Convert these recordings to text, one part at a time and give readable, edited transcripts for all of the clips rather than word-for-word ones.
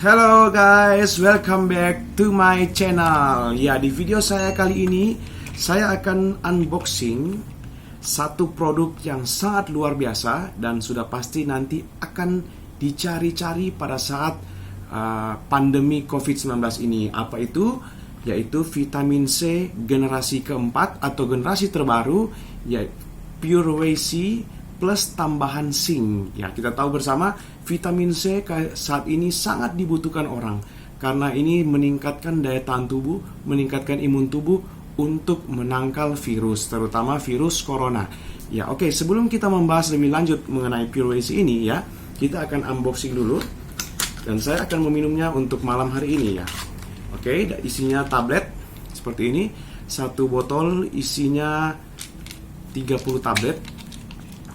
Hello guys, welcome back to my channel. Ya, di video saya kali ini saya akan unboxing satu produk yang sangat luar biasa dan sudah pasti nanti akan dicari-cari pada saat pandemi COVID-19 ini. Apa itu? Yaitu vitamin C generasi keempat atau generasi terbaru, yaitu Pure Whey C plus tambahan zinc. Ya, kita tahu bersama vitamin C saat ini sangat dibutuhkan orang karena ini meningkatkan daya tahan tubuh, meningkatkan imun tubuh untuk menangkal virus, terutama virus corona. Ya, oke, sebelum kita membahas lebih lanjut mengenai Pure Whey C ini ya, kita akan unboxing dulu dan saya akan meminumnya untuk malam hari ini ya. Oke, isinya tablet seperti ini. Satu botol isinya 30 tablet.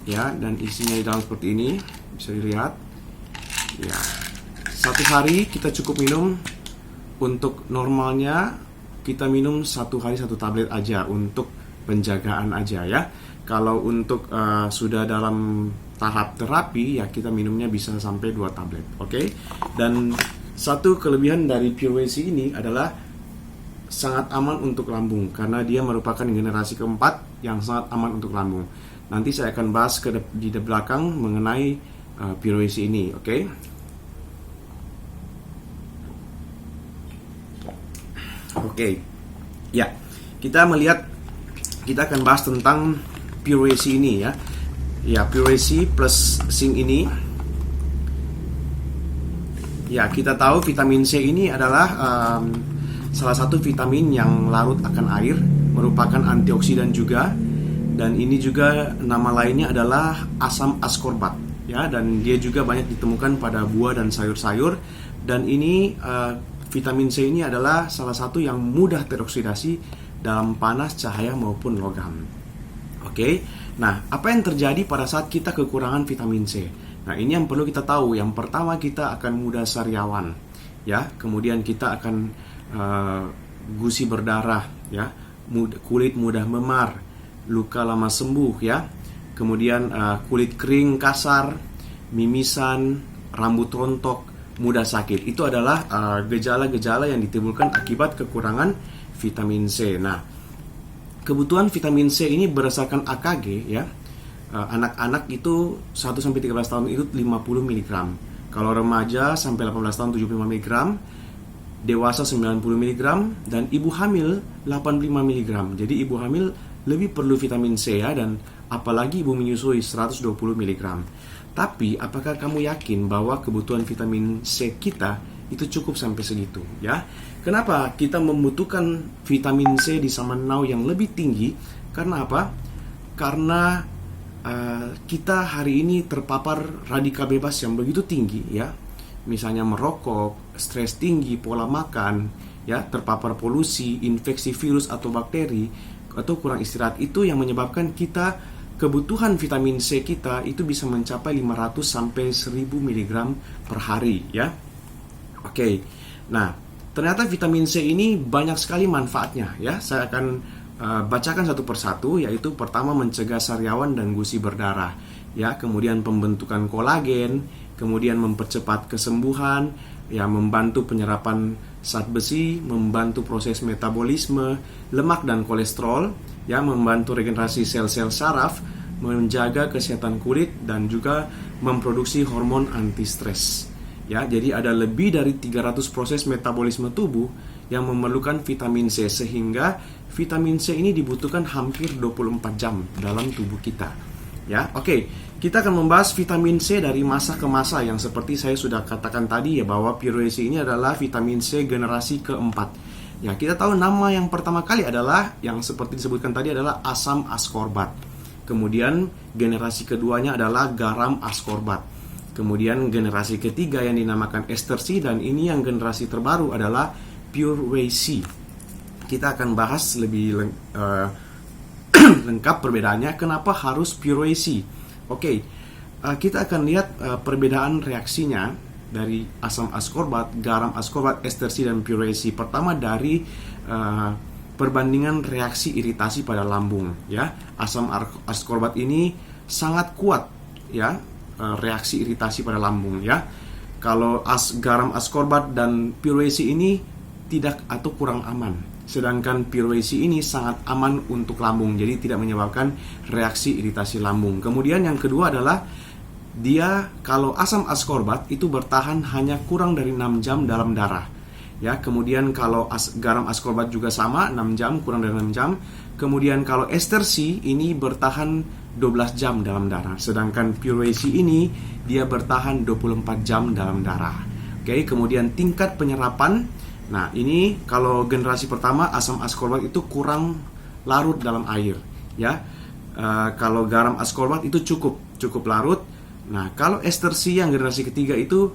Ya, dan isinya di dalam seperti ini, bisa dilihat. Ya, satu hari kita cukup minum. Untuk normalnya kita minum satu hari satu tablet aja untuk penjagaan aja ya. Kalau untuk sudah dalam tahap terapi ya kita minumnya bisa sampai 2 tablet. Oke. Dan satu kelebihan dari Pure Whey C ini adalah sangat aman untuk lambung karena dia merupakan generasi keempat yang sangat aman untuk lambung. Nanti saya akan bahas di belakang mengenai Pure Whey C ini, oke? Oke, ya, kita akan bahas tentang Pure Whey C ini ya. Ya, Pure Whey C plus zinc ini. Ya, kita tahu vitamin C ini adalah salah satu vitamin yang larut akan air, merupakan antioksidan juga. Dan ini juga nama lainnya adalah asam askorbat ya, dan dia juga banyak ditemukan pada buah dan sayur-sayur. Dan ini vitamin C ini adalah salah satu yang mudah teroksidasi dalam panas, cahaya maupun logam. Oke. Nah, apa yang terjadi pada saat kita kekurangan vitamin C? Nah, ini yang perlu kita tahu. Yang pertama, kita akan mudah sariawan ya, kemudian kita akan gusi berdarah ya, kulit mudah memar, luka lama sembuh ya, kemudian kulit kering kasar, mimisan, rambut rontok, mudah sakit. Itu adalah gejala-gejala yang ditimbulkan akibat kekurangan vitamin C. Nah, kebutuhan vitamin C ini berdasarkan AKG ya, anak-anak itu 1-13 tahun itu 50 mg, kalau remaja sampai 18 tahun 75 mg, dewasa 90 mg, dan ibu hamil 85 mg. Jadi ibu hamil lebih perlu vitamin C ya, dan apalagi ibu menyusui 120 mg. Tapi apakah kamu yakin bahwa kebutuhan vitamin C kita itu cukup sampai segitu ya? Kenapa kita membutuhkan vitamin C di zaman now yang lebih tinggi? Karena apa? Karena kita hari ini terpapar radikal bebas yang begitu tinggi ya. Misalnya merokok, stres tinggi, pola makan ya, terpapar polusi, infeksi virus atau bakteri, atau kurang istirahat, itu yang menyebabkan kita kebutuhan vitamin C kita itu bisa mencapai 500 sampai 1000 mg per hari ya. Oke. Nah, ternyata vitamin C ini banyak sekali manfaatnya ya. Saya akan bacakan satu persatu, yaitu pertama mencegah sariawan dan gusi berdarah ya, kemudian pembentukan kolagen, kemudian mempercepat kesembuhan ya, membantu penyerapan zat besi, membantu proses metabolisme lemak dan kolesterol ya, membantu regenerasi sel-sel saraf, menjaga kesehatan kulit, dan juga memproduksi hormon anti stres ya. Jadi ada lebih dari 300 proses metabolisme tubuh yang memerlukan vitamin C, sehingga vitamin C ini dibutuhkan hampir 24 jam dalam tubuh kita ya. Oke, kita akan membahas vitamin C dari masa ke masa, yang seperti saya sudah katakan tadi ya, bahwa Pure Whey C ini adalah vitamin C generasi keempat ya. Kita tahu nama yang pertama kali adalah, yang seperti disebutkan tadi, adalah asam askorbat. Kemudian generasi keduanya adalah garam askorbat. Kemudian generasi ketiga yang dinamakan ester C, dan ini yang generasi terbaru adalah Pure Whey C. Kita akan bahas lebih lengkap perbedaannya, kenapa harus Pure Whey C. Oke, kita akan lihat perbedaan reaksinya dari asam askorbat, garam askorbat, ester C, dan Pure Whey C. Pertama dari perbandingan reaksi iritasi pada lambung ya. Asam askorbat ini sangat kuat ya, reaksi iritasi pada lambung ya. Kalau garam ascorbat dan pyruvasi ini tidak atau kurang aman. Sedangkan pyruvasi ini sangat aman untuk lambung, jadi tidak menyebabkan reaksi iritasi lambung. Kemudian yang kedua adalah dia kalau asam ascorbat itu bertahan hanya kurang dari 6 jam dalam darah. Ya, kemudian kalau garam ascorbat juga sama 6 jam, kurang dari 6 jam. Kemudian kalau ester C ini bertahan 12 jam dalam darah. Sedangkan pyruvasi ini dia bertahan 24 jam dalam darah. Oke, kemudian tingkat penyerapan. Nah, ini kalau generasi pertama asam ascorbat itu kurang larut dalam air, ya. Kalau garam ascorbat itu cukup larut. Nah, kalau ester C yang generasi ketiga itu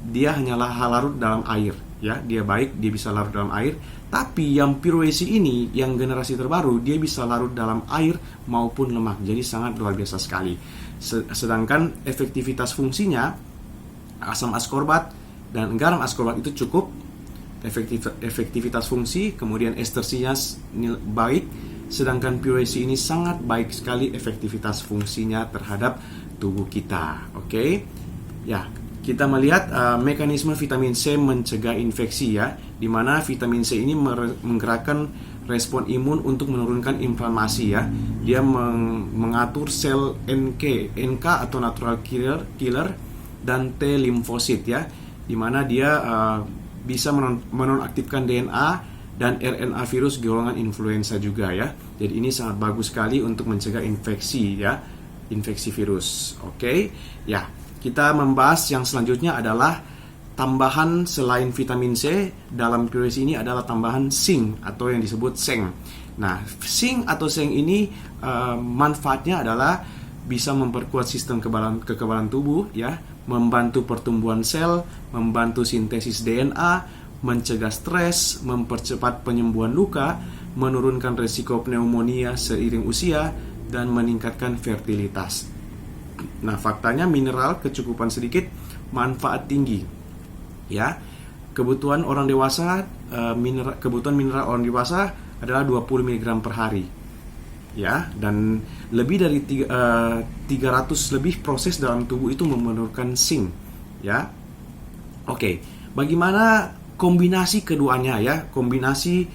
dia hanyalah larut dalam air, ya. Dia bisa larut dalam air. Tapi yang pyruvasi ini, yang generasi terbaru, dia bisa larut dalam air maupun lemak. Jadi sangat luar biasa sekali. Sedangkan efektivitas fungsinya asam ascorbat dan garam ascorbat itu cukup efektivitas fungsi, kemudian ester C-nya baik, sedangkan pyruvasi ini sangat baik sekali efektivitas fungsinya terhadap tubuh kita. Oke. Ya, kita melihat mekanisme vitamin C mencegah infeksi, ya, di mana vitamin C ini menggerakkan respon imun untuk menurunkan inflamasi, ya. Dia mengatur sel NK atau natural killer dan T limfosit, ya, di mana dia bisa menonaktifkan DNA dan RNA virus golongan influenza juga, ya. Jadi ini sangat bagus sekali untuk mencegah infeksi, ya, infeksi virus. Oke. Ya. Kita membahas yang selanjutnya adalah tambahan selain vitamin C dalam pyruvasi ini adalah tambahan zinc atau yang disebut seng. Nah, zinc atau seng ini manfaatnya adalah bisa memperkuat sistem kekebalan tubuh, ya, membantu pertumbuhan sel, membantu sintesis DNA, mencegah stres, mempercepat penyembuhan luka, menurunkan risiko pneumonia seiring usia, dan meningkatkan fertilitas. Nah, faktanya mineral kecukupan sedikit, manfaat tinggi. Ya, kebutuhan orang dewasa, kebutuhan mineral orang dewasa adalah 20 mg per hari. Ya, dan lebih dari 300 lebih proses dalam tubuh itu memerlukan zinc. Ya, oke. Bagaimana kombinasi keduanya, ya? Kombinasi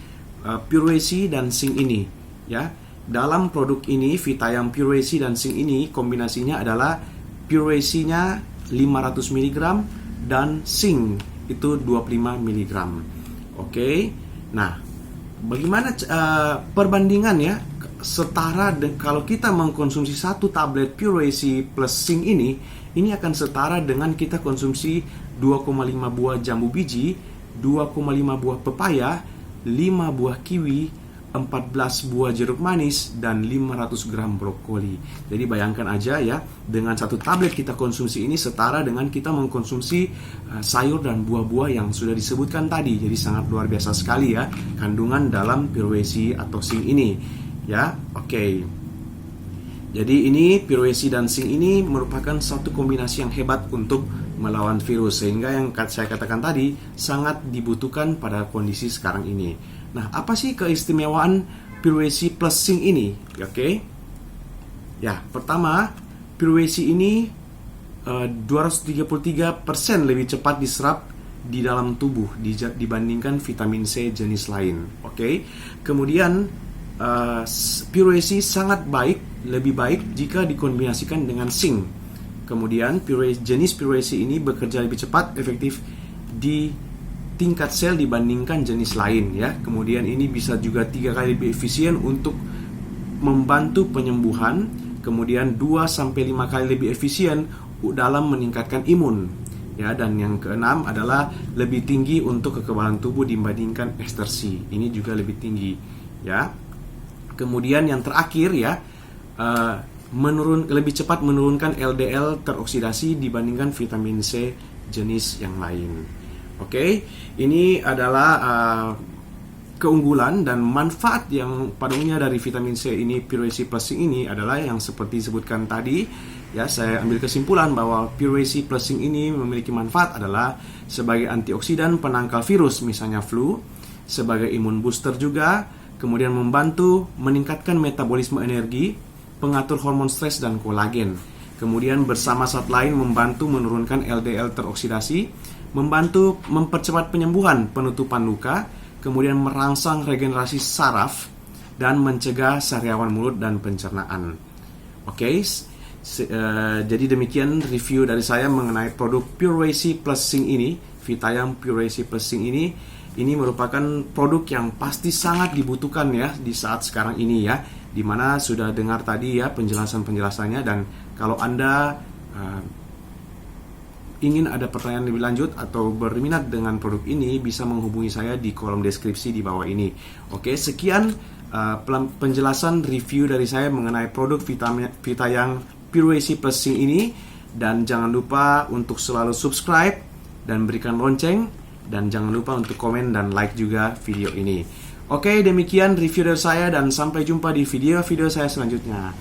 pyruvasi dan zinc ini, ya. Dalam produk ini, Vitayam pyruvasi dan zinc ini kombinasinya adalah pyruvasinya 500 mg dan zinc itu 25 mg. Oke. Nah, bagaimana perbandingan, ya? Setara kalau kita mengkonsumsi 1 tablet pyruvasi plus zinc ini akan setara dengan kita konsumsi 2,5 buah jambu biji, 2,5 buah pepaya, 5 buah kiwi, 14 buah jeruk manis, dan 500 gram brokoli. Jadi bayangkan aja, ya, dengan 1 tablet kita konsumsi ini setara dengan kita mengkonsumsi sayur dan buah-buah yang sudah disebutkan tadi. Jadi sangat luar biasa sekali, ya, kandungan dalam pyruvasi atau zinc ini, ya. Oke. Jadi ini pyruvasi dan zinc ini merupakan satu kombinasi yang hebat untuk melawan virus, sehingga yang saya katakan tadi sangat dibutuhkan pada kondisi sekarang ini. Nah, apa sih keistimewaan pyruvasi plus zinc ini? Oke. Ya, pertama, pyruvasi ini 233% lebih cepat diserap di dalam tubuh dibandingkan vitamin C jenis lain. Oke. Kemudian pyruvasi sangat lebih baik jika dikombinasikan dengan zinc. Kemudian jenis pyruvasi ini bekerja lebih cepat, efektif di tingkat sel dibandingkan jenis lain, ya. Kemudian ini bisa juga 3 kali lebih efisien untuk membantu penyembuhan. Kemudian 2-5 kali lebih efisien dalam meningkatkan imun, ya. Dan yang keenam adalah lebih tinggi untuk kekebalan tubuh dibandingkan ester C. Ini juga lebih tinggi, ya. Kemudian yang terakhir, ya, lebih cepat menurunkan LDL teroksidasi dibandingkan vitamin C jenis yang lain. Oke, ini adalah keunggulan dan manfaat yang pada umumnya dari vitamin C ini, pyruvasi plus zinc ini adalah yang seperti disebutkan tadi, ya. Saya ambil kesimpulan bahwa pyruvasi plus zinc ini memiliki manfaat adalah sebagai antioksidan penangkal virus, misalnya flu, sebagai imun booster juga, kemudian membantu meningkatkan metabolisme energi, pengatur hormon stres dan kolagen. kemudian bersama zat lain membantu menurunkan LDL teroksidasi, membantu mempercepat penyembuhan penutupan luka, kemudian merangsang regenerasi saraf, dan mencegah sariawan mulut dan pencernaan. Oke, jadi demikian review dari saya mengenai produk Pure-Wei Plus Zinc ini, Vitayang Pure-Wei Plus Zinc ini. Ini merupakan produk yang pasti sangat dibutuhkan ya di saat sekarang ini ya, dimana sudah dengar tadi ya penjelasannya, dan kalau Anda ingin ada pertanyaan lebih lanjut atau berminat dengan produk ini, bisa menghubungi saya di kolom deskripsi di bawah ini. Oke, sekian penjelasan review dari saya mengenai produk Vitayang Pure-Wei Plus Zinc ini, dan jangan lupa untuk selalu subscribe dan berikan lonceng, dan jangan lupa untuk komen dan like juga video ini. Oke, demikian review dari saya, dan sampai jumpa di video-video saya selanjutnya.